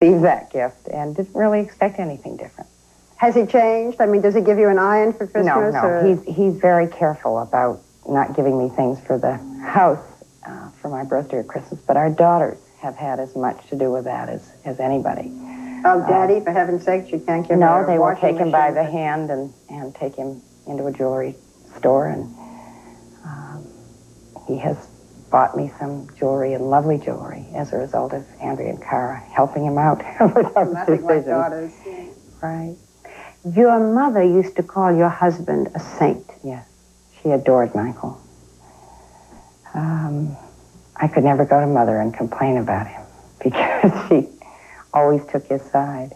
receive that gift and didn't really expect anything different. Has he changed? I mean, does he give you an iron for Christmas? No. He's very careful about not giving me things for the house for my birthday or Christmas, but our daughters have had as much to do with that as anybody. Oh, Daddy, for heaven's sake, you can't give No, her a they will take him by machine. the hand and take him into a jewelry store, and he has bought me some jewelry and lovely jewelry as a result of Andrea and Cara helping him out with our Nothing like decisions. daughters. Right. Your mother used to call your husband a saint. Yes, she adored Michael. I could never go to Mother and complain about him because she always took his side.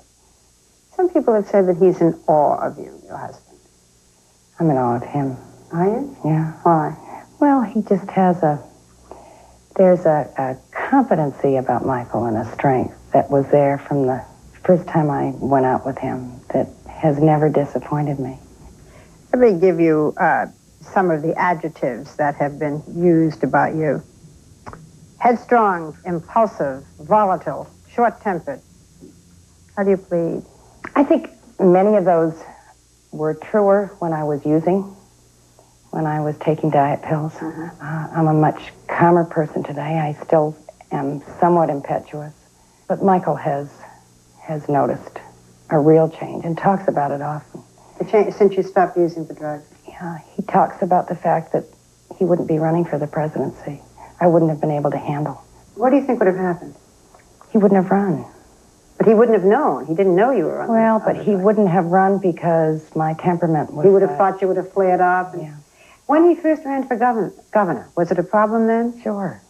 Some people have said that he's in awe of you, your husband. I'm in awe of him. Are you? Yeah. Why? Well, he just has there's a competency about Michael and a strength that was there from the first time I went out with him that has never disappointed me. Let me give you some of the adjectives that have been used about you. Headstrong, impulsive, volatile, short-tempered. How do you plead? I think many of those were truer when I was using, when I was taking diet pills. I'm a much calmer person today. I still am somewhat impetuous. But Michael has noticed a real change and talks about it often. The change since you stopped using the drugs? Yeah, he talks about the fact that he wouldn't be running for the presidency. I wouldn't have been able to handle. What do you think would have happened? He wouldn't have run. But he wouldn't have known. He didn't know you were on Well, but he wouldn't have run because my temperament was... He would have thought you would have flared up. Yeah. When he first ran for governor, was it a problem then? Sure.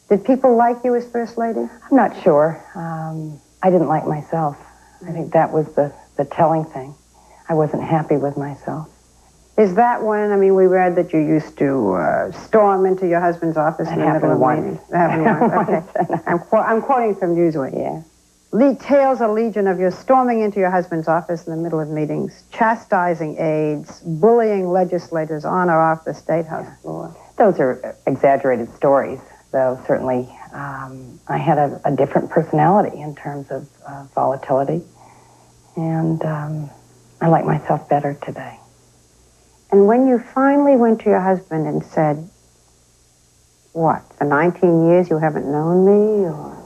Did people like you as First Lady? I'm not sure. I didn't like myself. I think that was the telling thing. I wasn't happy with myself. Is that when, I mean, we read that you used to storm into your husband's office in the middle of meetings? That happened once. Okay. I'm quoting from Newsweek. Yeah. Lee tales a legion of you storming into your husband's office in the middle of meetings, chastising aides, bullying legislators on or off the State House floor. Those are exaggerated stories, though certainly I had a different personality in terms of volatility, and I like myself better today. And when you finally went to your husband and said, what, for 19 years you haven't known me, or...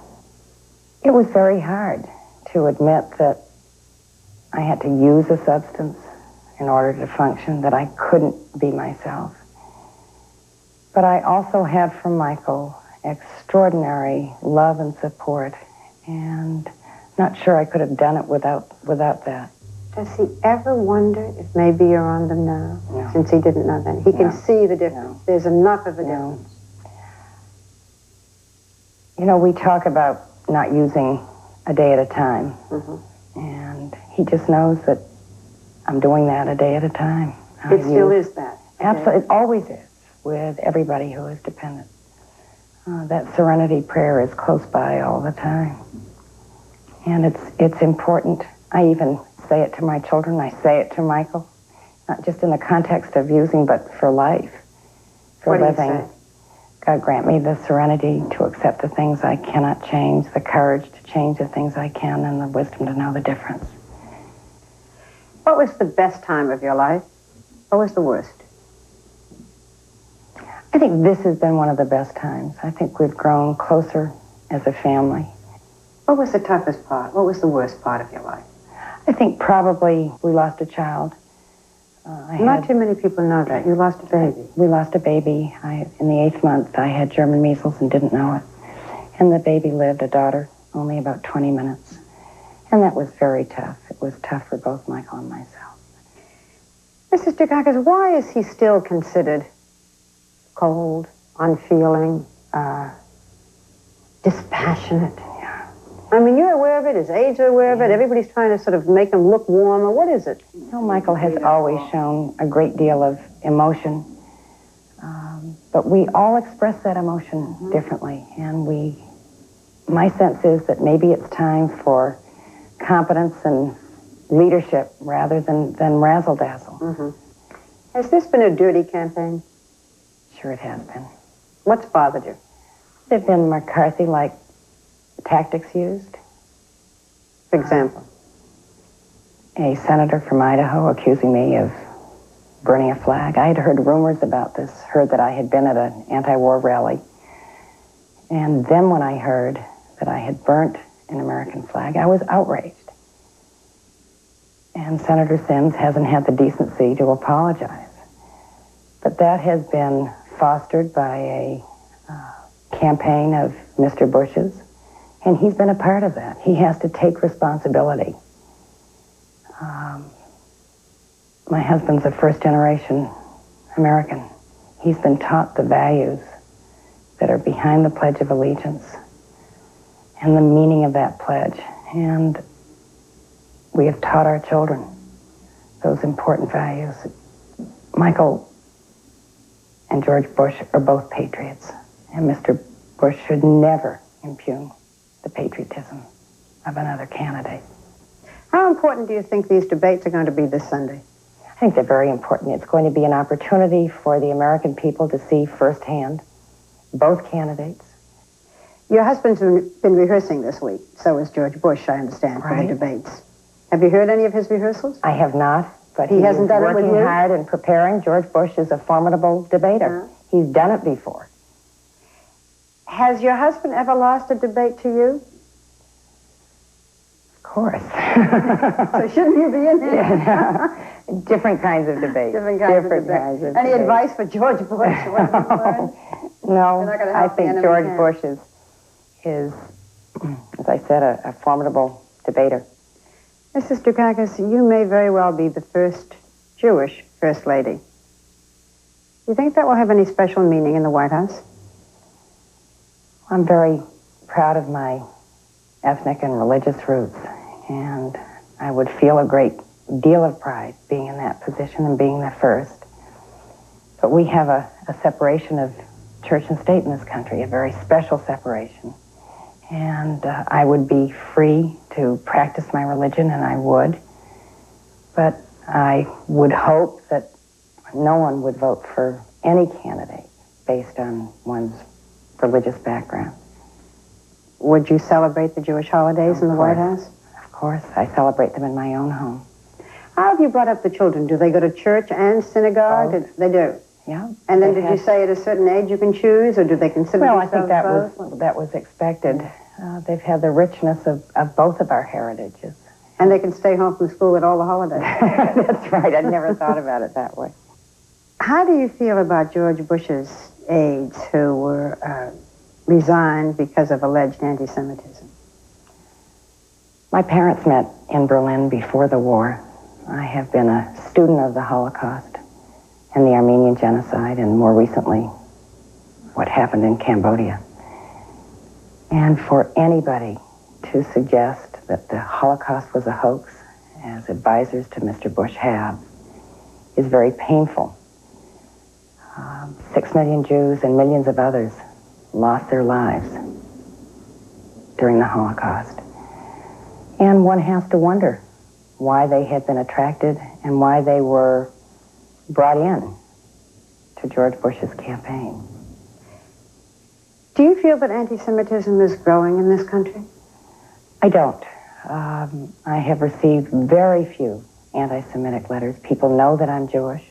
It was very hard to admit that I had to use a substance in order to function, that I couldn't be myself. But I also had from Michael extraordinary love and support, and not sure I could have done it without that. Does he ever wonder if maybe you're on them now? No. Since he didn't know then. He can see the difference. No. There's enough of a difference. You know, we talk about not using a day at a time. And he just knows that I'm doing that a day at a time. It still is that. Absolutely. It always is with everybody who is dependent. That serenity prayer is close by all the time. And it's important. I even say it to my children. I say it to Michael, not just in the context of using, but for life, for what living. Do you say? God grant me the serenity to accept the things I cannot change, the courage to change the things I can, and the wisdom to know the difference. What was the best time of your life? What was the worst? I think this has been one of the best times. I think we've grown closer as a family. What was the toughest part? What was the worst part of your life? I think probably we lost a child. Not too many people know that. You lost a baby. We lost a baby. In the 8th month, I had German measles and didn't know it. And the baby lived, a daughter, only about 20 minutes. And that was very tough. It was tough for both Michael and myself. Mrs. Dukakis, why is he still considered cold, unfeeling, dispassionate? I mean, you're aware of it, his aides are aware of it, everybody's trying to sort of make him look warmer. What is it? You know, Michael has always shown a great deal of emotion, but we all express that emotion differently, and my sense is that maybe it's time for competence and leadership rather than razzle-dazzle. Has this been a dirty campaign? Sure it has been. What's bothered you? There have been McCarthy-like tactics used. Example. A senator from Idaho accusing me of burning a flag. I had heard rumors about this, heard that I had been at an anti-war rally. And then when I heard that I had burnt an American flag, I was outraged. And Senator Sims hasn't had the decency to apologize. But that has been fostered by a campaign of Mr. Bush's, and he's been a part of that. He has to take responsibility. My husband's a first-generation American. He's been taught the values that are behind the Pledge of Allegiance and the meaning of that pledge. And we have taught our children those important values. Michael and George Bush are both patriots, and Mr. Bush should never impugn the patriotism of another candidate. How important do you think these debates are going to be this Sunday? I think they're very important. It's going to be an opportunity for the American people to see firsthand both candidates. Your husband's been rehearsing this week. So is George Bush, I understand, for Right. the debates. Have you heard any of his rehearsals? I have not, but He hasn't is done it with working you? hard and preparing. George Bush is a formidable debater. He's done it before. Has your husband ever lost a debate to you? Of course. So shouldn't you be in here? Yeah, no. Different kinds of debates. Different kinds of debates. Any advice for George Bush? No, You're not gonna I help the think enemy George here. Bush is, as I said, a formidable debater. Mrs. Dukakis, you may very well be the first Jewish First Lady. Do you think that will have any special meaning in the White House? I'm very proud of my ethnic and religious roots, and I would feel a great deal of pride being in that position and being the first. But we have a separation of church and state in this country, a very special separation. And I would be free to practice my religion, and I would. But I would hope that no one would vote for any candidate based on one's religious background. Would you celebrate the Jewish holidays in the White House? Of course. I celebrate them in my own home. How have you brought up the children? Do they go to church and synagogue? Both. They do. Yeah. And then They did you say at a certain age you can choose, or do they consider Well, I themselves think both? that was expected. They've had the richness of both of our heritages. And they can stay home from school at all the holidays. That's right. I never thought about it that way. How do you feel about George Bush's aides who were resigned because of alleged anti-Semitism? My parents met in Berlin before the war. I have been a student of the Holocaust and the Armenian genocide, and more recently, what happened in Cambodia. And for anybody to suggest that the Holocaust was a hoax, as advisors to Mr. Bush have, is very painful. 6 million Jews and millions of others lost their lives during the Holocaust. And one has to wonder why they had been attracted and why they were brought in to George Bush's campaign. Do you feel that anti-Semitism is growing in this country? I don't. I have received very few anti-Semitic letters. People know that I'm Jewish,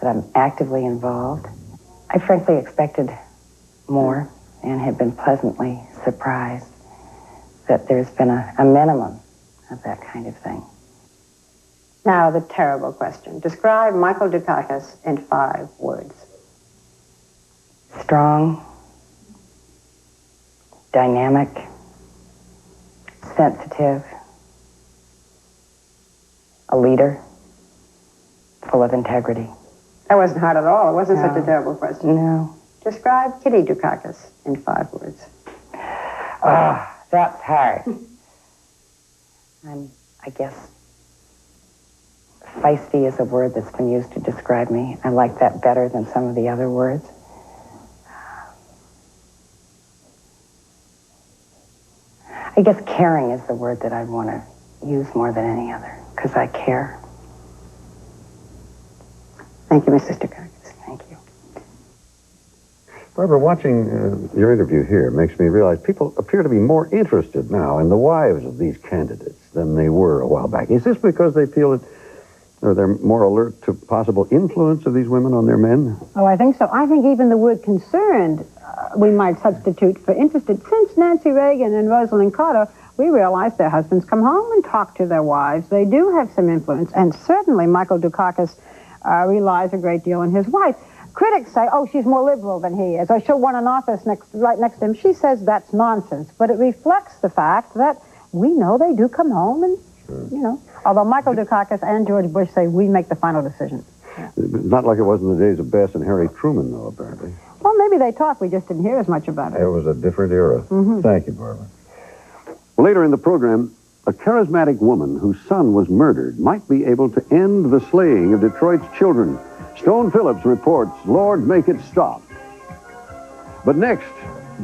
that I'm actively involved. I frankly expected more and have been pleasantly surprised that there's been a minimum of that kind of thing. Now, the terrible question. Describe Michael Dukakis in 5 words. Strong, dynamic, sensitive, a leader, full of integrity. That wasn't hard at all. It wasn't such a No. terrible question. No. Describe Kitty Dukakis in 5 words. That's hard. I guess feisty is a word that's been used to describe me. I like that better than some of the other words. I guess caring is the word that I'd want to use more than any other, because I care. Thank you, Mrs. Dukakis. Thank you. Barbara, watching your interview here makes me realize people appear to be more interested now in the wives of these candidates than they were a while back. Is this because they feel that, or they're more alert to possible influence of these women on their men? Oh, I think so. I think even the word concerned we might substitute for interested. Since Nancy Reagan and Rosalind Carter, we realize their husbands come home and talk to their wives. They do have some influence, and certainly Michael Dukakis relies a great deal on his wife. Critics say, oh, she's more liberal than he is, or she'll want an office right next to him. She says that's nonsense, but it reflects the fact that we know they do come home and, you know, although Michael Dukakis and George Bush say we make the final decision. Yeah. Not like it was in the days of Bess and Harry Truman, though, apparently. Well, maybe they talk. We just didn't hear as much about it. It was a different era. Mm-hmm. Thank you, Barbara. Later in the program, a charismatic woman whose son was murdered might be able to end the slaying of Detroit's children. Stone Phillips reports, Lord, make it stop. But next,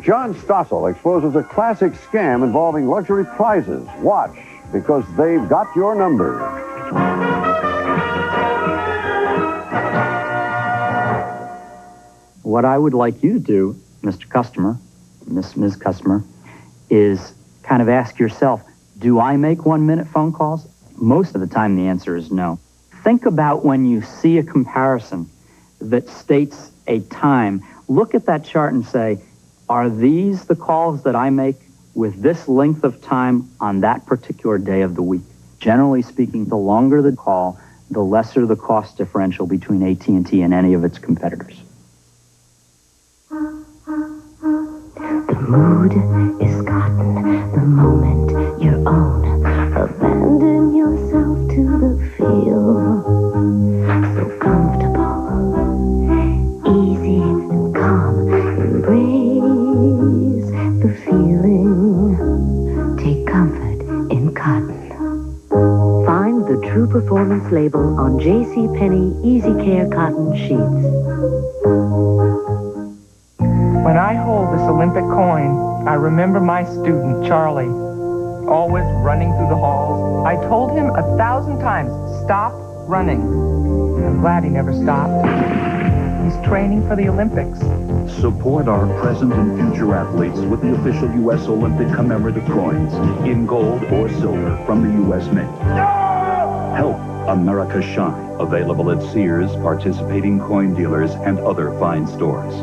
John Stossel exposes a classic scam involving luxury prizes. Watch, because they've got your number. What I would like you to do, Mr. Customer, Ms. Customer, is kind of ask yourself, do I make 1-minute phone calls? Most of the time, the answer is no. Think about when you see a comparison that states a time. Look at that chart and say, are these the calls that I make with this length of time on that particular day of the week? Generally speaking, the longer the call, the lesser the cost differential between AT&T and any of its competitors. The mood is gotten, the moment your own. Abandon yourself to the feel. So comfortable, easy and calm. Embrace the feeling. Take comfort in cotton. Find the True Performance label on JCPenney Easy Care cotton sheets. When I hold this Olympic coin, I remember my student, Charlie, always running through the halls. I told him 1,000 times, stop running. I'm glad he never stopped. He's training for the Olympics. Support our present and future athletes with the official U.S. Olympic commemorative coins in gold or silver from the U.S. Mint. Help America shine. Available at Sears, participating coin dealers, and other fine stores.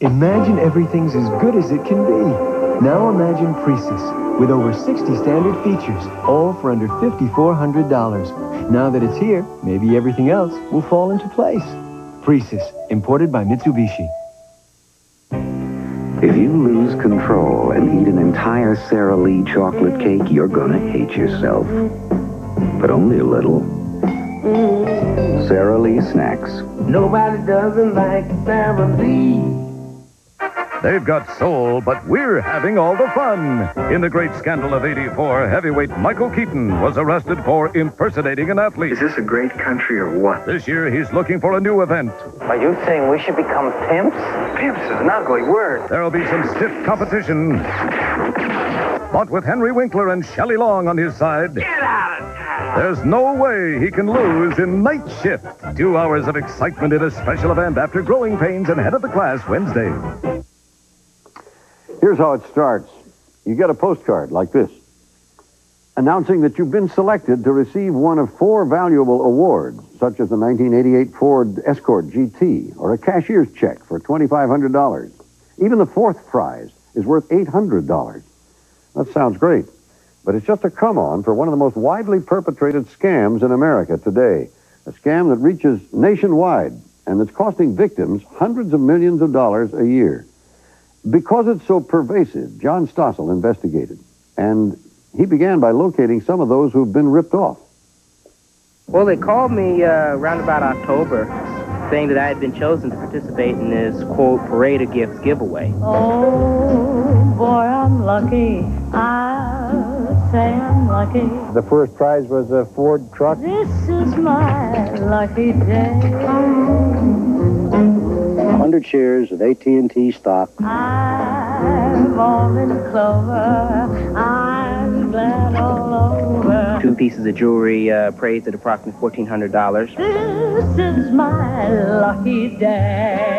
Imagine everything's as good as it can be. Now imagine Precis, with over 60 standard features, all for under $5,400. Now that it's here, maybe everything else will fall into place. Precis, imported by Mitsubishi. If you lose control and eat an entire Sara Lee chocolate cake, you're gonna hate yourself. But only a little. Sara Lee Snacks. Nobody doesn't like Sara Lee. They've got soul, but we're having all the fun. In the great scandal of '84, heavyweight Michael Keaton was arrested for impersonating an athlete. Is this a great country or what? This year, he's looking for a new event. Are you saying we should become pimps? Pimps is an ugly word. There'll be some stiff competition. But with Henry Winkler and Shelley Long on his side, Get out of town! there's no way he can lose in Night Shift. 2 hours of excitement in a special event after Growing Pains and Head of the Class Wednesday. Here's how it starts. You get a postcard like this, announcing that you've been selected to receive one of 4 valuable awards, such as the 1988 Ford Escort GT or a cashier's check for $2,500. Even the 4th prize is worth $800. That sounds great, but it's just a come-on for one of the most widely perpetrated scams in America today, a scam that reaches nationwide and that's costing victims hundreds of millions of dollars a year. Because it's so pervasive, John Stossel investigated, and he began by locating some of those who've been ripped off. Well, they called me around about October, saying that I had been chosen to participate in this, quote, parade of gifts giveaway. Oh, boy, I'm lucky. I'll say I'm lucky. The first prize was a Ford truck. This is my lucky day. 100 shares of AT&T stock. I'm all in clover. I'm glad all over. 2 pieces of jewelry appraised at approximately $1,400. This is my lucky day.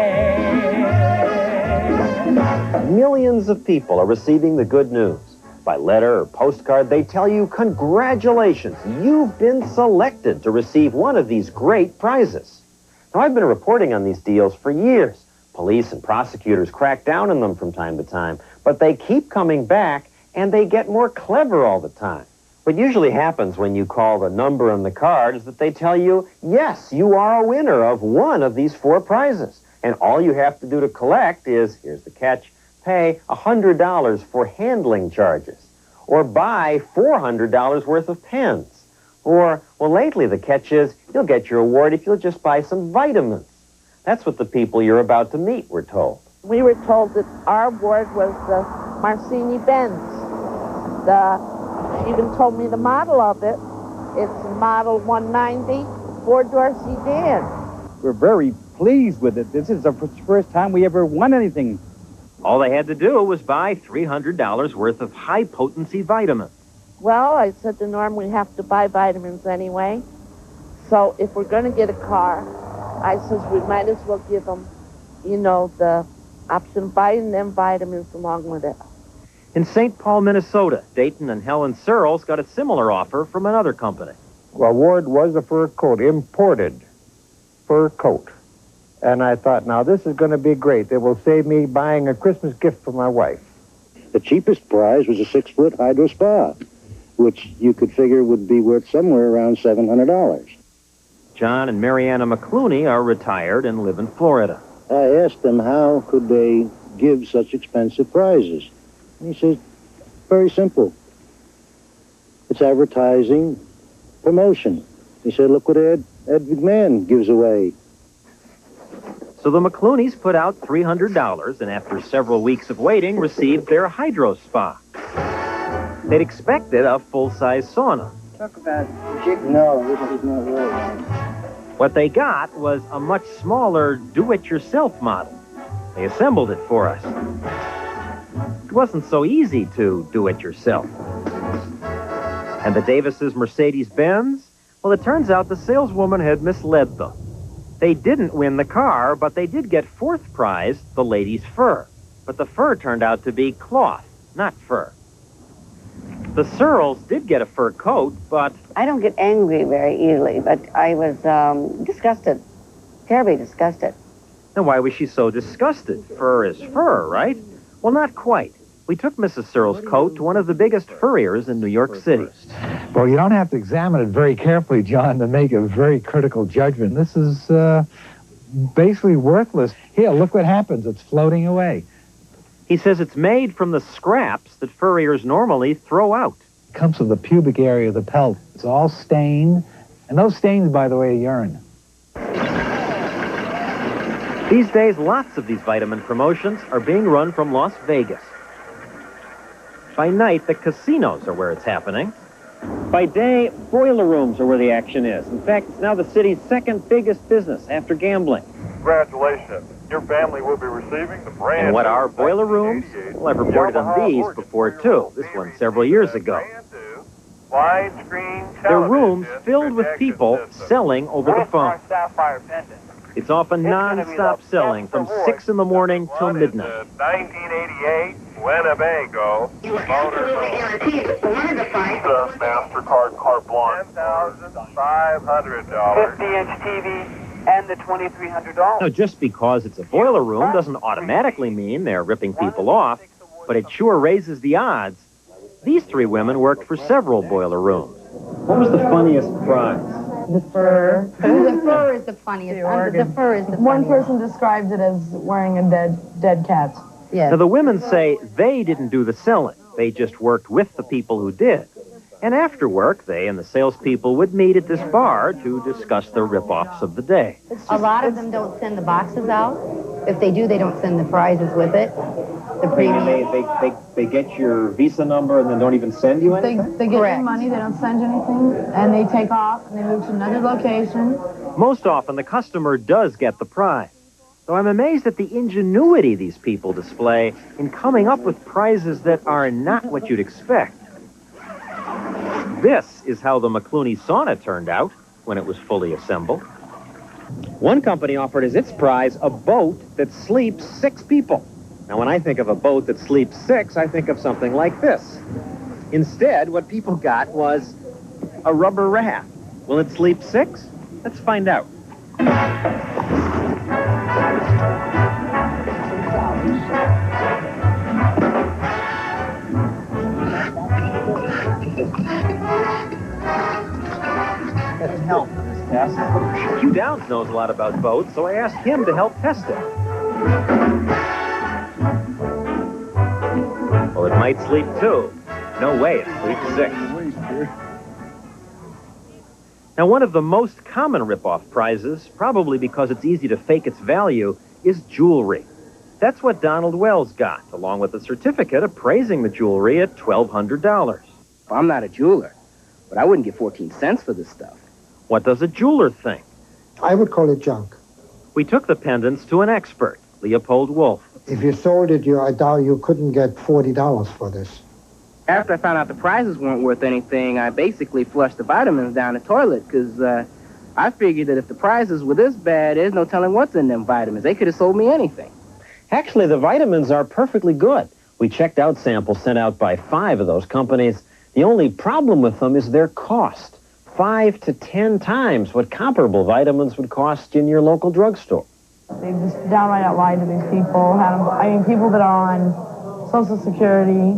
Millions of people are receiving the good news. by letter or postcard, they tell you, congratulations, you've been selected to receive one of these great prizes. Now, I've been reporting on these deals for years. Police and prosecutors crack down on them from time to time, but they keep coming back, and they get more clever all the time. What usually happens when you call the number on the card is that they tell you, yes, you are a winner of one of these 4 prizes. And all you have to do to collect is, here's the catch, pay $100 for handling charges, or buy $400 worth of pens. Or, well, lately the catch is, you'll get your award if you'll just buy some vitamins. That's what the people you're about to meet were told. We were told that our award was the Marcini Benz. She even told me the model of it. It's model 190, 4-door sedan. We're very pleased with it. This is the first time we ever won anything. All they had to do was buy $300 worth of high-potency vitamins. Well, I said to Norm, we have to buy vitamins anyway. So if we're going to get a car, I says we might as well give them, the option of buying them vitamins along with it. In St. Paul, Minnesota, Dayton and Helen Searles got a similar offer from another company. Award was a fur coat, imported fur coat. And I thought, now this is going to be great. It will save me buying a Christmas gift for my wife. The cheapest prize was a 6-foot hydro spa, which you could figure would be worth somewhere around $700. John and Mariana McClooney are retired and live in Florida. I asked them how could they give such expensive prizes. And he says, very simple. It's advertising, promotion. He said, look what Ed McMahon gives away. So the McClooneys put out $300 and after several weeks of waiting received their hydro spa. They'd expected a full-size sauna. Talk about jig. No, this is not right. What they got was a much smaller do-it-yourself model. They assembled it for us. It wasn't so easy to do it yourself. And the Davises' Mercedes-Benz? Well, it turns out the saleswoman had misled them. They didn't win the car, but they did get 4th prize, the lady's fur. But the fur turned out to be cloth, not fur. The Searles did get a fur coat, but... I don't get angry very easily, but I was disgusted, terribly disgusted. Now, why was she so disgusted? Fur is fur, right? Well, not quite. We took Mrs. Searles' coat to one of the biggest furriers in New York City. Well, you don't have to examine it very carefully, John, to make a very critical judgment. This is basically worthless. Here, look what happens. It's floating away. He says it's made from the scraps that furriers normally throw out. It comes from the pubic area of the pelt. It's all stained. And those stains, by the way, are urine. These days, lots of these vitamin promotions are being run from Las Vegas. By night, the casinos are where it's happening. By day, boiler rooms are where the action is. In fact, it's now the city's 2nd biggest business after gambling. Congratulations. Your family will be receiving the brand. And what are boiler rooms? Well, I've reported on these before, too. This one several years ago. Widescreen television. They're rooms filled with people selling over the phone. It's often non-stop selling from 6 in the morning till midnight. 1988 Winnebago Motor MasterCard carte blanche. $10,500. 50-inch TV and the $2,300. Now, just because it's a boiler room doesn't automatically mean they're ripping people off, but it sure raises the odds. These 3 women worked for several boiler rooms. What was the funniest prize? The fur. The fur is the funniest. The fur is the funniest. One person described it as wearing a dead cat. Yes. Now, the women say they didn't do the selling. They just worked with the people who did. And after work, they and the salespeople would meet at this bar to discuss the rip-offs of the day. A lot of them don't send the boxes out. If they do, they don't send the prizes with it. The premium. They get your Visa number and then don't even send you anything? They get your money, they don't send you anything, and they take off and they move to another location. Most often, the customer does get the prize. Though I'm amazed at the ingenuity these people display in coming up with prizes that are not what you'd expect. This is how the McClooney sauna turned out when it was fully assembled. One company offered as its prize a boat that sleeps 6 people. Now, when I think of a boat that sleeps 6, I think of something like this. Instead, what people got was a rubber raft. Will it sleep 6? Let's find out. Help in this test. Hugh Downs knows a lot about boats, so I asked him to help test it. Well, it might sleep 2. No way it sleeps 6. Now, one of the most common rip-off prizes, probably because it's easy to fake its value, is jewelry. That's what Donald Wells got, along with a certificate appraising the jewelry at $1,200. I'm not a jeweler, but I wouldn't get 14 cents for this stuff. What does a jeweler think? I would call it junk. We took the pendants to an expert, Leopold Wolf. If you sold it, I doubt you couldn't get $40 for this. After I found out the prizes weren't worth anything, I basically flushed the vitamins down the toilet, because I figured that if the prizes were this bad, there's no telling what's in them vitamins. They could have sold me anything. Actually, the vitamins are perfectly good. We checked out samples sent out by 5 of those companies. The only problem with them is their cost. 5 to 10 times what comparable vitamins would cost in your local drugstore. They just downright out lied to these people. People that are on Social Security,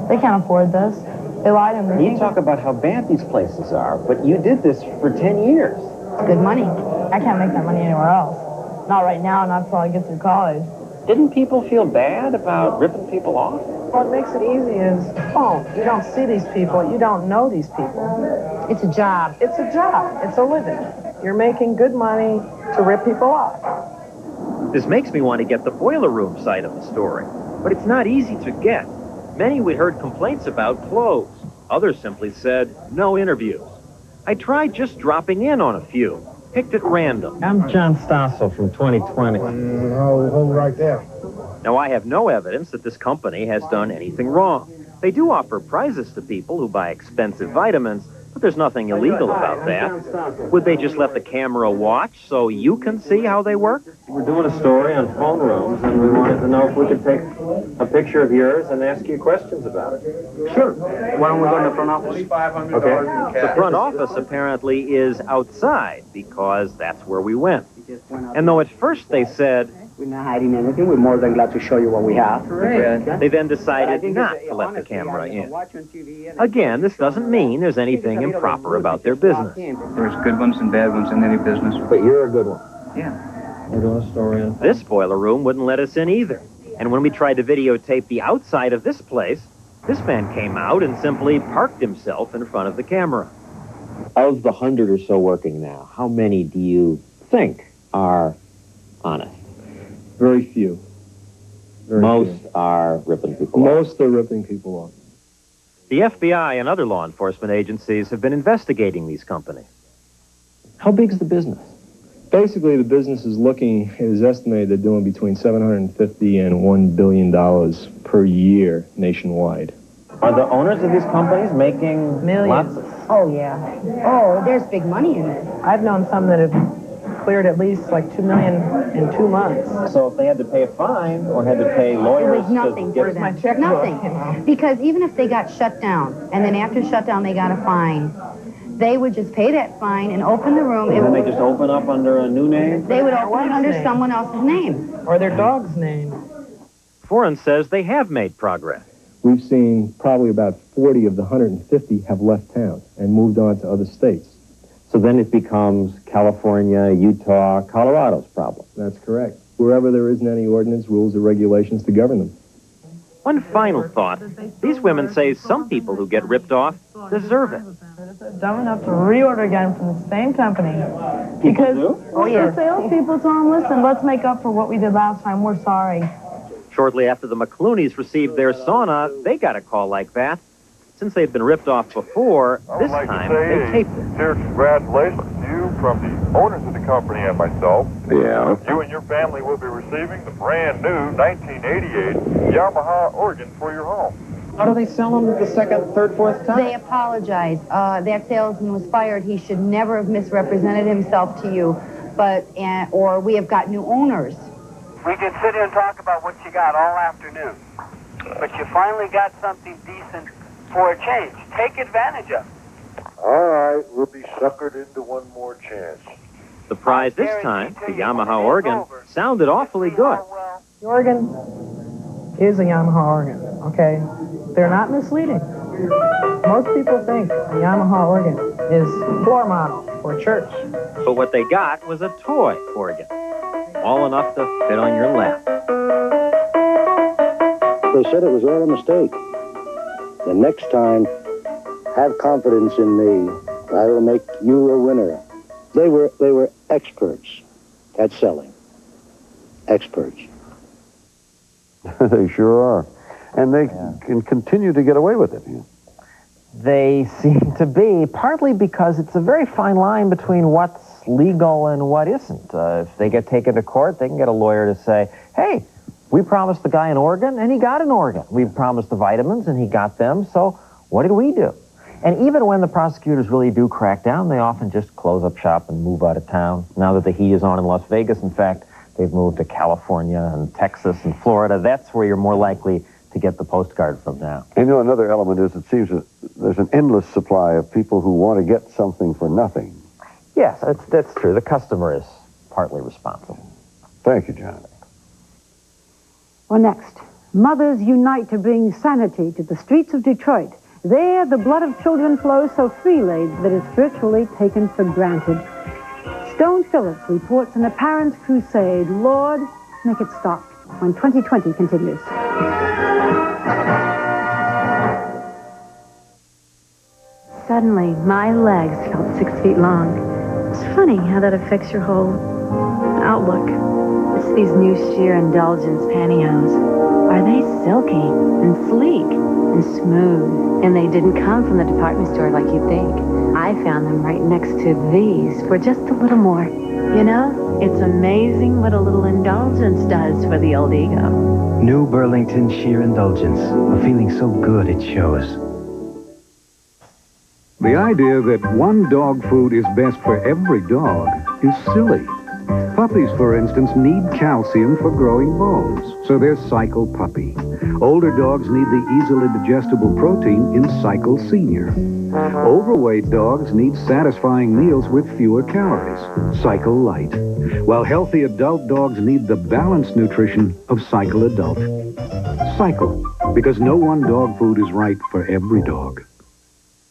they can't afford this. They lied to them. You talk about how bad these places are, but you did this for 10 years. It's good money. I can't make that money anywhere else. Not right now, not until I get through college. Didn't people feel bad about ripping people off? What makes it easy is phone. You don't see these people. You don't know these people. It's a job. It's a job. It's a living. You're making good money to rip people off. This makes me want to get the boiler room side of the story, but it's not easy to get. Many we heard complaints about closed. Others simply said, no interviews. I tried just dropping in on a few, picked at random. I'm John Stossel from 2020. Hold right there. Now, I have no evidence that this company has done anything wrong. They do offer prizes to people who buy expensive vitamins, but there's nothing illegal about that. Would they just let the camera watch so you can see how they work? We're doing a story on phone rooms, and we wanted to know if we could take a picture of yours and ask you questions about it. Sure. Why don't we go in the front office? Okay. The front office apparently is outside because that's where we went. And though at first they said, we're not hiding anything. We're more than glad to show you what we have. They then decided not to let the camera in. Again, this doesn't mean there's anything improper about their business. There's good ones and bad ones in any business. But you're a good one. Yeah. We're doing a story on this boiler room wouldn't let us in either. And when we tried to videotape the outside of this place, this man came out and simply parked himself in front of the camera. Of the 100 or so working now, how many do you think are honest? Very few. Most are ripping people off. Most are ripping people off. The FBI and other law enforcement agencies have been investigating these companies. How big is the business? Basically, the business is estimated they're doing between $750 and $1 billion per year nationwide. Are the owners of these companies making millions? Oh, yeah. Oh, there's big money in it. I've known some that have cleared at least like $2 million in 2 months. So if they had to pay a fine or had to pay lawyers, it was nothing for them. Nothing. Because even if they got shut down, and then after shutdown they got a fine, they would just pay that fine and open the room. And then they just open up under a new name? They would open it under someone else's name. Or their dog's name. Foreign says they have made progress. We've seen probably about 40 of the 150 have left town and moved on to other states. So then it becomes California, Utah, Colorado's problem. That's correct. Wherever there isn't any ordinance, rules, or regulations to govern them. One final thought. These women say some people who get ripped off deserve it. Dumb enough to reorder again from the same company. Because the salespeople told them, listen, let's make up for what we did last time. We're sorry. Shortly after the McClooneys received their sauna, they got a call like that. Since they've been ripped off before, this time they taped it. Sincere congratulations to you from the owners of the company and myself. Yeah. You and your family will be receiving the brand new 1988 Yamaha organ for your home. How do they sell them the second, third, fourth time? They apologize. That salesman was fired. He should never have misrepresented himself to you. Or we have got new owners. We can sit here and talk about what you got all afternoon. But you finally got something decent for a change. Take advantage of it. All right, we'll be suckered into one more chance. The prize this time, the Yamaha organ, sounded awfully good. The organ is a Yamaha organ, okay? They're not misleading. Most people think a Yamaha organ is floor model for church. But what they got was a toy organ, small enough to fit on your lap. They said it was all a mistake. The next time, have confidence in me. I will make you a winner. They were experts at selling. Experts. They sure are. And they can continue to get away with it. They seem to be, partly because it's a very fine line between what's legal and what isn't. If they get taken to court, they can get a lawyer to say, hey, we promised the guy an organ, and he got an organ. We promised the vitamins, and he got them, so what did we do? And even when the prosecutors really do crack down, they often just close up shop and move out of town. Now that the heat is on in Las Vegas, in fact, they've moved to California and Texas and Florida. That's where you're more likely to get the postcard from now. And another element is it seems that there's an endless supply of people who want to get something for nothing. Yes, that's true. The customer is partly responsible. Thank you, John. Well, next, mothers unite to bring sanity to the streets of Detroit. There, the blood of children flows so freely that it's virtually taken for granted. Stone Phillips reports an apparent crusade. Lord, make it stop. When 2020 continues. Suddenly, my legs felt 6 feet long. It's funny how that affects your whole outlook. It's these new sheer indulgence pantyhose. Are they silky and sleek and smooth? And they didn't come from the department store like you'd think. I found them right next to these for just a little more. You know, it's amazing what a little indulgence does for the old ego. New Burlington Sheer Indulgence. A feeling so good it shows. The idea that one dog food is best for every dog is silly. Puppies, for instance, need calcium for growing bones, so there's Cycle Puppy. Older dogs need the easily digestible protein in Cycle Senior. Overweight dogs need satisfying meals with fewer calories, Cycle Light. While healthy adult dogs need the balanced nutrition of Cycle Adult. Cycle, because no one dog food is right for every dog.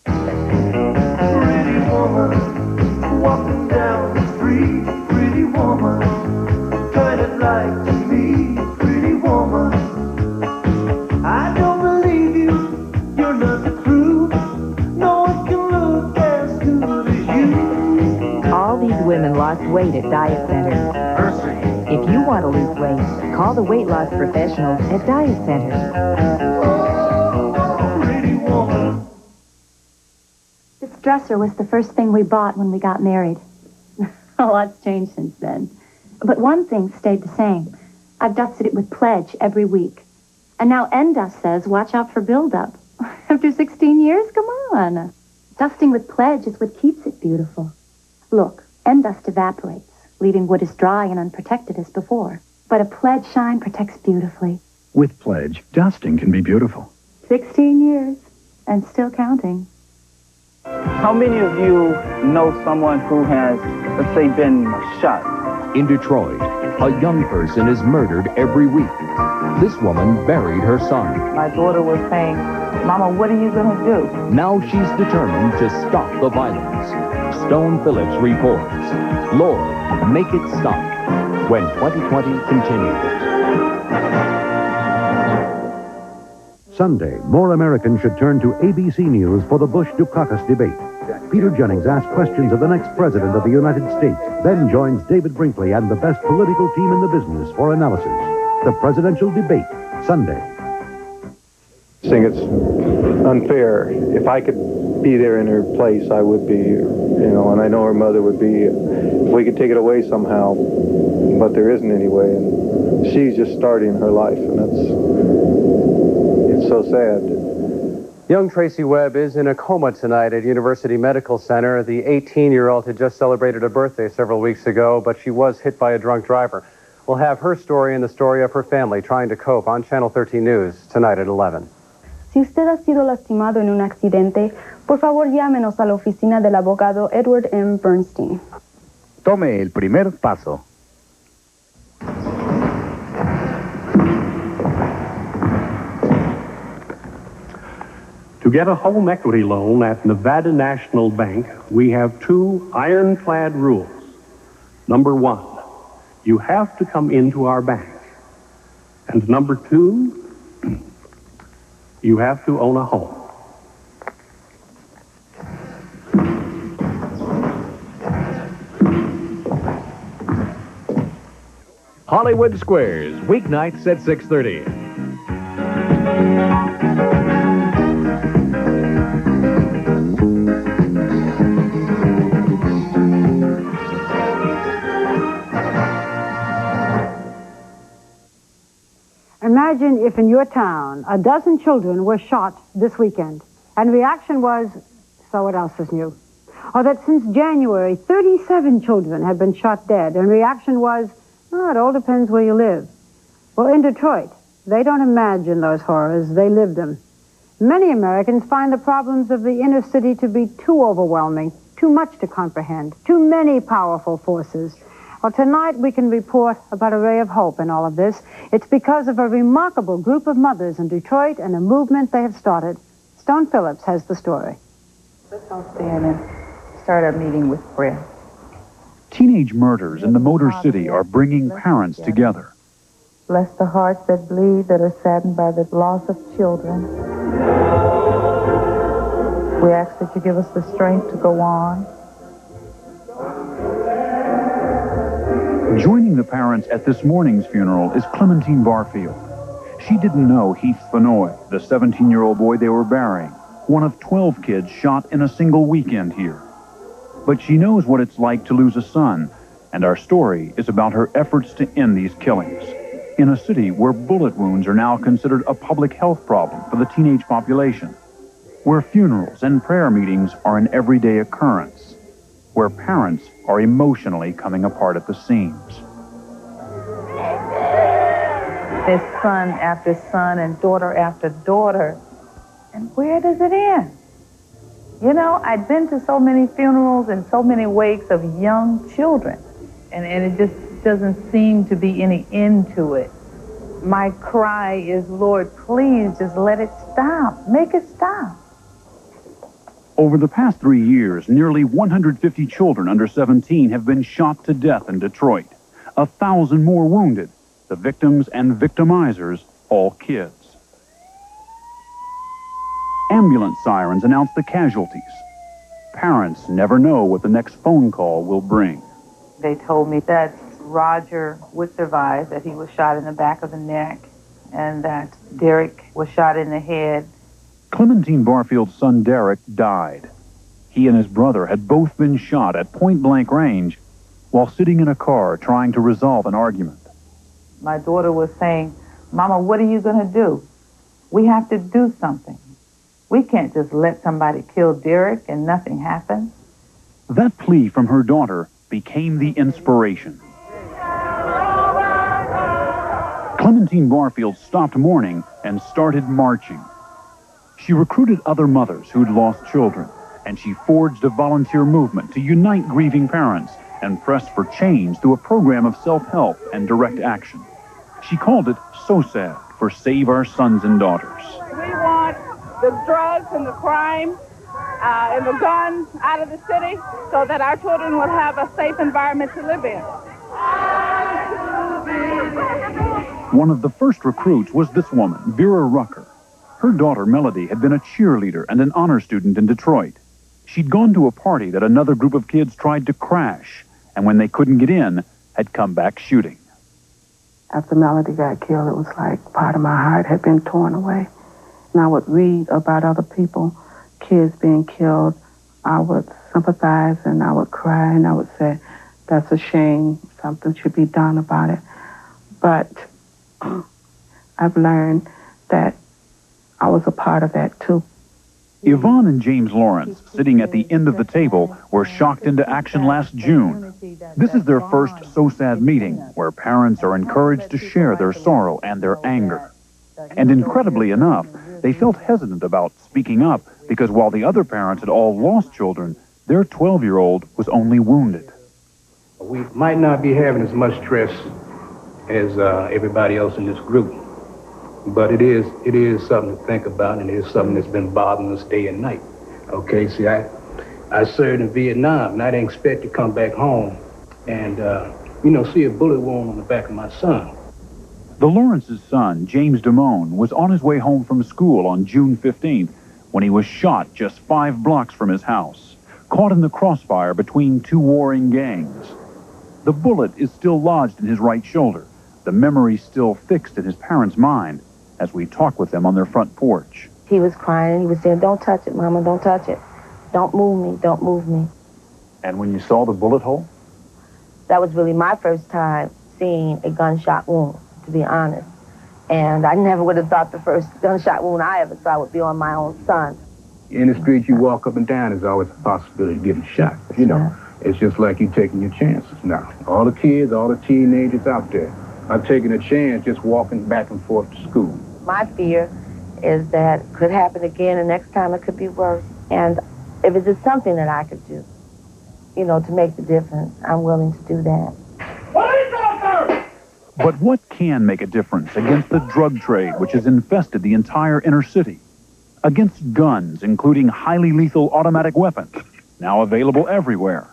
Pretty woman, walking down the street. Pretty woman, turning like to me. Pretty woman, I don't believe you. You're not the truth. No one can look as good as you. All these women lost weight at Diet Center. If you want to lose weight, call the weight loss professionals at Diet Center. Pretty woman. This dresser was the first thing we bought when we got married. A lot's changed since then. But one thing stayed the same. I've dusted it with Pledge every week. And now N-Dust says, watch out for buildup. After 16 years, come on. Dusting with Pledge is what keeps it beautiful. Look, N-Dust evaporates, leaving wood as dry and unprotected as before. But a Pledge shine protects beautifully. With Pledge, dusting can be beautiful. 16 years, and still counting. How many of you know someone who has, let's say, been shot? In Detroit, a young person is murdered every week. This woman buried her son. My daughter was saying, Mama, what are you going to do? Now she's determined to stop the violence. Stone Phillips reports, Lord, make it stop, when 2020 continues. Sunday, more Americans should turn to ABC News for the Bush-Dukakis debate. Peter Jennings asks questions of the next president of the United States, then joins David Brinkley and the best political team in the business for analysis. The presidential debate, Sunday. I think it's unfair. If I could be there in her place, I would be, and I know her mother would be. If we could take it away somehow, but there isn't any way, and she's just starting her life, and it's so sad. Young Tracy Webb is in a coma tonight at University Medical Center. The 18-year-old had just celebrated a birthday several weeks ago, but she was hit by a drunk driver. We'll have her story and the story of her family trying to cope on Channel 13 News tonight at 11. Si usted ha sido lastimado en un accidente, por favor llámenos a la oficina del abogado Edward M. Bernstein. Tome el primer paso. To get a home equity loan at Nevada National Bank, we have two ironclad rules. Number one, you have to come into our bank. And number two, you have to own a home. Hollywood Squares, weeknights at 6:30. Imagine if in your town a dozen children were shot this weekend, and reaction was, so what else is new? Or that since January, 37 children have been shot dead, and reaction was, oh, it all depends where you live. Well, in Detroit, they don't imagine those horrors, they live them. Many Americans find the problems of the inner city to be too overwhelming, too much to comprehend, too many powerful forces. Well, tonight we can report about a ray of hope in all of this. It's because of a remarkable group of mothers in Detroit and a movement they have started. Stone Phillips has the story. Let's all stand and start our meeting with prayer. Teenage murders in the Motor City are bringing parents together. Bless the hearts that bleed, that are saddened by the loss of children. We ask that you give us the strength to go on. Joining the parents at this morning's funeral is Clementine Barfield. She didn't know Heath Fenoy, the 17-year-old boy they were burying, one of 12 kids shot in a single weekend here. But she knows what it's like to lose a son, and our story is about her efforts to end these killings in a city where bullet wounds are now considered a public health problem for the teenage population, where funerals and prayer meetings are an everyday occurrence, where parents are emotionally coming apart at the seams. There's son after son and daughter after daughter. And where does it end? You know, I'd been to so many funerals and so many wakes of young children, and it just doesn't seem to be any end to it. My cry is, Lord, please just let it stop. Make it stop. Over the past 3 years, nearly 150 children under 17 have been shot to death in Detroit. 1,000 more wounded. The victims and victimizers, all kids. Ambulance sirens announce the casualties. Parents never know what the next phone call will bring. They told me that Roger would survive, that he was shot in the back of the neck, and that Derek was shot in the head. Clementine Barfield's son Derek died. He and his brother had both been shot at point-blank range while sitting in a car trying to resolve an argument. My daughter was saying, Mama, what are you going to do? We have to do something. We can't just let somebody kill Derek and nothing happens. That plea from her daughter became the inspiration. Clementine Barfield stopped mourning and started marching. She recruited other mothers who'd lost children, and she forged a volunteer movement to unite grieving parents and pressed for change through a program of self-help and direct action. She called it So Sad for Save Our Sons and Daughters. We want the drugs and the crime and the guns out of the city so that our children will have a safe environment to live in. One of the first recruits was this woman, Vera Rucker. Her daughter, Melody, had been a cheerleader and an honor student in Detroit. She'd gone to a party that another group of kids tried to crash, and when they couldn't get in, had come back shooting. After Melody got killed, it was like part of my heart had been torn away. And I would read about other people, kids being killed. I would sympathize and I would cry and I would say, that's a shame, something should be done about it. But I've learned that I was a part of that too. Yvonne and James Lawrence, sitting at the end of the table, were shocked into action last June. This is their first So Sad meeting, where parents are encouraged to share their sorrow and their anger. And incredibly enough, they felt hesitant about speaking up because while the other parents had all lost children, their 12-year-old was only wounded. We might not be having as much stress as everybody else in this group. But it is something to think about, and it is something that's been bothering us day and night. Okay, see, I served in Vietnam, and I didn't expect to come back home and, see a bullet wound on the back of my son. The Lawrence's son, James Damone, was on his way home from school on June 15th when he was shot just 5 blocks from his house, caught in the crossfire between 2 warring gangs. The bullet is still lodged in his right shoulder, the memory still fixed in his parents' mind, as we talk with them on their front porch. He was crying. He was saying, "Don't touch it, Mama, don't touch it. Don't move me, don't move me." And when you saw the bullet hole? That was really my first time seeing a gunshot wound, to be honest. And I never would have thought the first gunshot wound I ever saw would be on my own son. In the street you walk up and down, there's always a possibility of getting shot. You know, it's just like you taking your chances now. All the kids, all the teenagers out there are taking a chance just walking back and forth to school. My fear is that it could happen again, and next time it could be worse. And if it's just something that I could do, to make the difference, I'm willing to do that. But what can make a difference against the drug trade which has infested the entire inner city? Against guns, including highly lethal automatic weapons, now available everywhere.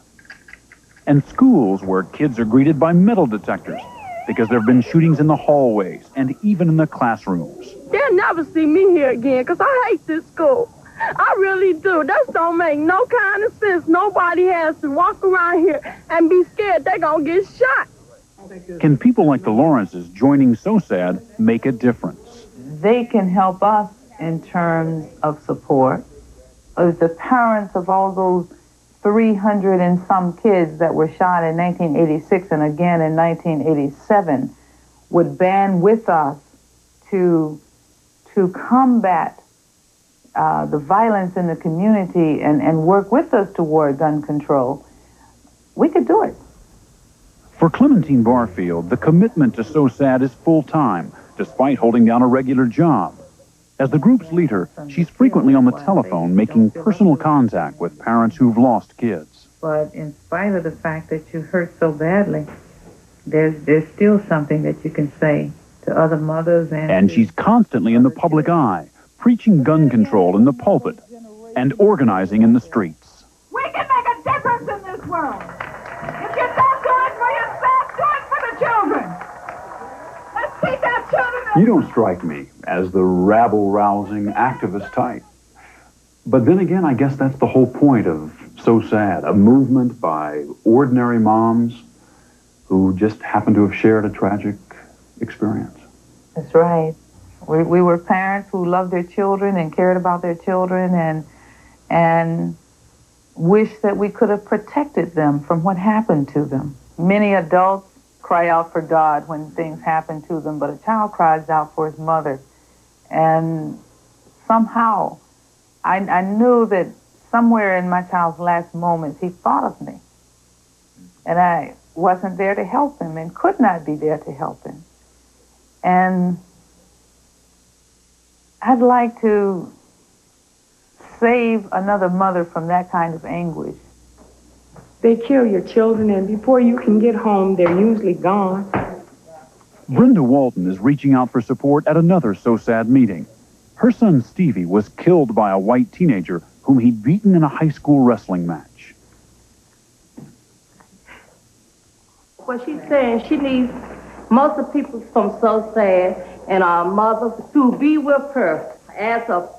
And schools where kids are greeted by metal detectors because there have been shootings in the hallways and even in the classrooms. They'll never see me here again because I hate this school. I really do. That don't make no kind of sense. Nobody has to walk around here and be scared they're going to get shot. Can people like the Lawrences joining So Sad make a difference? They can help us in terms of support. The parents of all those 300 and some kids that were shot in 1986 and again in 1987 would band with us to combat the violence in the community and work with us toward gun control, we could do it. For Clementine Barfield, the commitment to So Sad is full-time, despite holding down a regular job. As the group's leader, she's frequently on the telephone making personal contact with parents who've lost kids. But in spite of the fact that you hurt so badly, there's still something that you can say to other mothers. And she's constantly in the public eye, preaching gun control in the pulpit and organizing in the streets. We can make a difference in this world. If you don't do it for yourself, do it for the children. Let's teach our children. You don't strike me as the rabble-rousing activist type. But then again, I guess that's the whole point of So Sad, a movement by ordinary moms who just happen to have shared a tragic experience. That's right. We were parents who loved their children and cared about their children and wished that we could have protected them from what happened to them. Many adults cry out for God when things happen to them, but a child cries out for his mother. And somehow, I knew that somewhere in my child's last moments, he thought of me. And I wasn't there to help him and could not be there to help him. And I'd like to save another mother from that kind of anguish. They kill your children, and before you can get home, they're usually gone. Brenda Walton is reaching out for support at another So Sad meeting. Her son Stevie was killed by a white teenager whom he'd beaten in a high school wrestling match. What she's saying, she needs most of the people from So Sad and our mother to be with her as a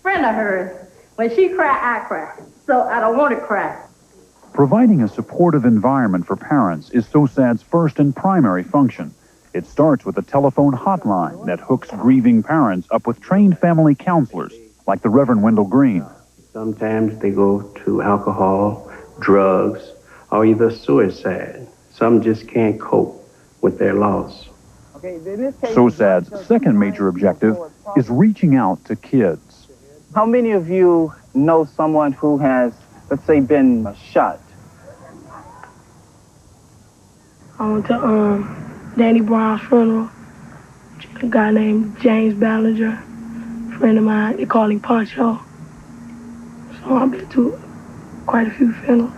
friend of hers. When she cry, I cry. So I don't want to cry. Providing a supportive environment for parents is So Sad's first and primary function. It starts with a telephone hotline that hooks grieving parents up with trained family counselors, like the Reverend Wendell Green. Sometimes they go to alcohol, drugs, or either suicide. Some just can't cope with their loss. So Sad's second major objective is reaching out to kids. How many of you know someone who has, let's say, been shot? I went to Danny Brown's funeral. A guy named James Ballinger, a friend of mine. They call him Poncho. So I've been to quite a few funerals.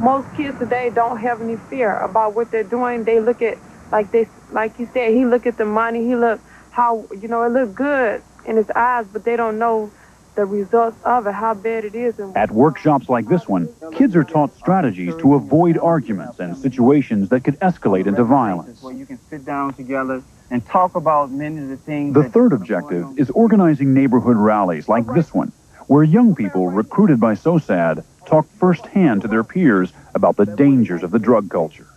Most kids today don't have any fear about what they're doing. They look at, like you said, he look at the money. He look how, it look good in his eyes, but they don't know the results of it, how bad it is. At workshops like this one, kids are taught strategies to avoid arguments and situations that could escalate into violence. Where you can sit down together and talk about many of the things. The third objective is organizing neighborhood rallies like this one, where young people recruited by SOSAD talk firsthand to their peers about the dangers of the drug culture.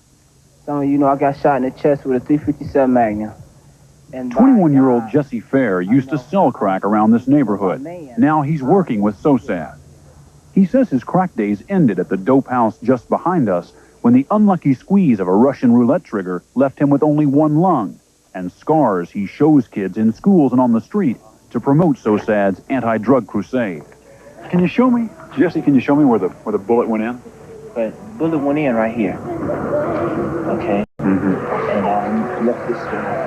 Some of you know I got shot in the chest with a .357 Magnum. 21-year-old Jesse Fair used to sell crack around this neighborhood. Now he's working with SOSAD. He says his crack days ended at the dope house just behind us when the unlucky squeeze of a Russian roulette trigger left him with only one lung and scars he shows kids in schools and on the street to promote SOSAD's anti-drug crusade. Can you show me, Jesse, can you show me where the bullet went in? The bullet went in right here. Okay. And left this way.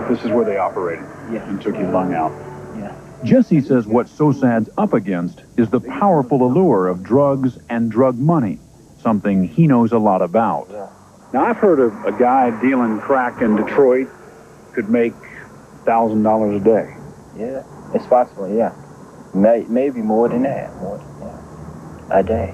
This is where they operated and took your lung out. Yeah. Jesse says what SOSAD's up against is the powerful allure of drugs and drug money, something he knows a lot about. Now, I've heard of a guy dealing crack in Detroit could make $1,000 a day. Yeah, it's possible, yeah. Maybe more than that, a day.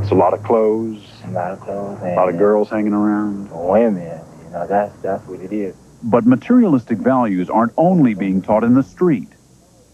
It's a lot of clothes. A lot of clothes. A lot of girls hanging around. Women, that's what it is. But materialistic values aren't only being taught in the street.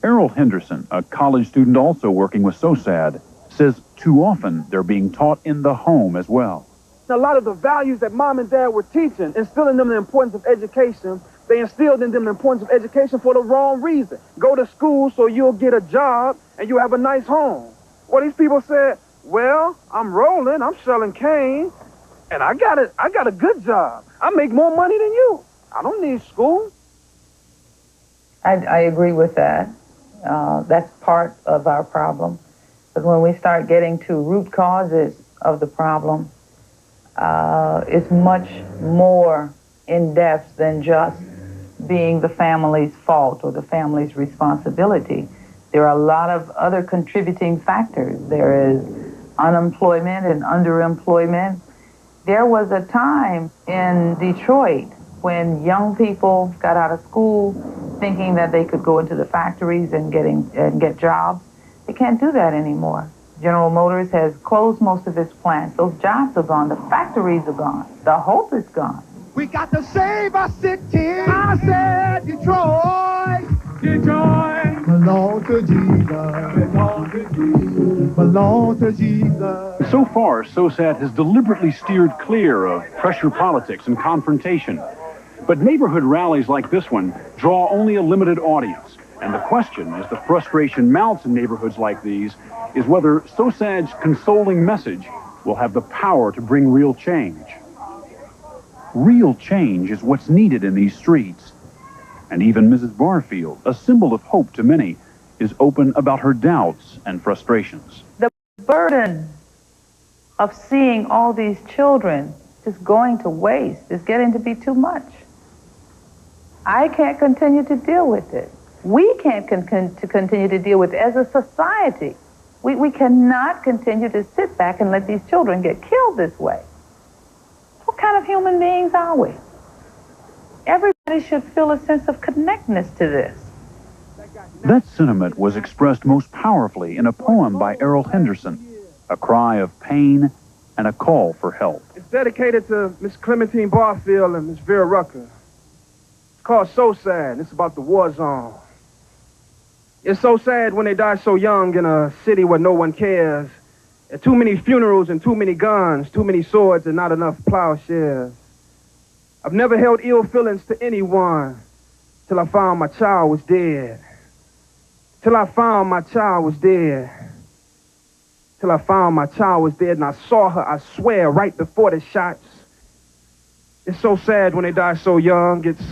Errol Henderson, a college student also working with SOSAD, says too often they're being taught in the home as well. A lot of the values that mom and dad were teaching, instilling in them the importance of education, they instilled in them the importance of education for the wrong reason. Go to school so you'll get a job and you have a nice home. Well, these people said, well, I'm rolling, I'm selling cane, and I got a good job. I make more money than you. I don't need school. I agree with that. That's part of our problem. But when we start getting to root causes of the problem, it's much more in-depth than just being the family's fault or the family's responsibility. There are a lot of other contributing factors. There is unemployment and underemployment. There was a time in Detroit when young people got out of school thinking that they could go into the factories and get jobs. They can't do that anymore. General Motors has closed most of its plants. Those jobs are gone. The factories are gone. The hope is gone. We got to save our city. I said Detroit. Detroit. Belong to Jesus. Belong to Jesus. Belong to Jesus. So far, SOSAD has deliberately steered clear of pressure politics and confrontation. But neighborhood rallies like this one draw only a limited audience. And the question, as the frustration mounts in neighborhoods like these, is whether SOSAD's consoling message will have the power to bring real change. Real change is what's needed in these streets. And even Mrs. Barfield, a symbol of hope to many, is open about her doubts and frustrations. The burden of seeing all these children just going to waste is getting to be too much. I can't continue to deal with it. We can't continue to deal with it as a society. We cannot continue to sit back and let these children get killed this way. What kind of human beings are we? Everybody should feel a sense of connectedness to this. That sentiment was expressed most powerfully in a poem by Errol Henderson, a cry of pain and a call for help. It's dedicated to Miss Clementine Barfield and Miss Vera Rucker. It's called So Sad. It's about the war zone. It's so sad when they die so young in a city where no one cares. There are too many funerals and too many guns, too many swords and not enough plowshares. I've never held ill feelings to anyone till I found my child was dead. Till I found my child was dead. Till I found my child was dead and I saw her, I swear, right before the shots. It's so sad when they die so young. It's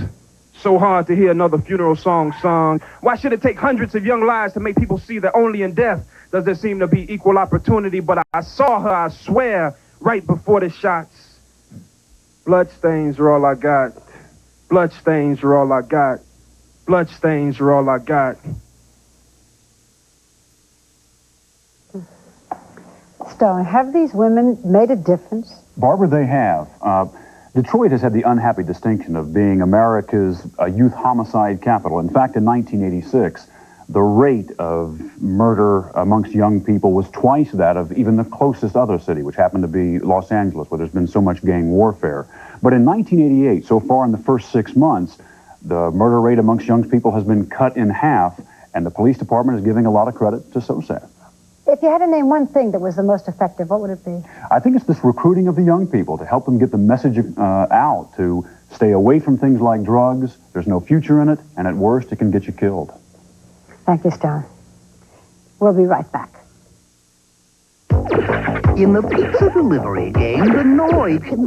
so hard to hear another funeral song sung? Why should it take hundreds of young lives to make people see that only in death does there seem to be equal opportunity? But I saw her, I swear, right before the shots. Bloodstains are all I got. Bloodstains are all I got. Bloodstains are all I got. Stone, have these women made a difference? Barbara, they have. Detroit has had the unhappy distinction of being America's youth homicide capital. In fact, in 1986, the rate of murder amongst young people was twice that of even the closest other city, which happened to be Los Angeles, where there's been so much gang warfare. But in 1988, so far in the first 6 months, the murder rate amongst young people has been cut in half, and the police department is giving a lot of credit to SOSAD. If you had to name one thing that was the most effective, what would it be? I think it's this recruiting of the young people to help them get the message out to stay away from things like drugs. There's no future in it, and at worst, it can get you killed. Thank you, Stone. We'll be right back. In the pizza delivery game, the Noid can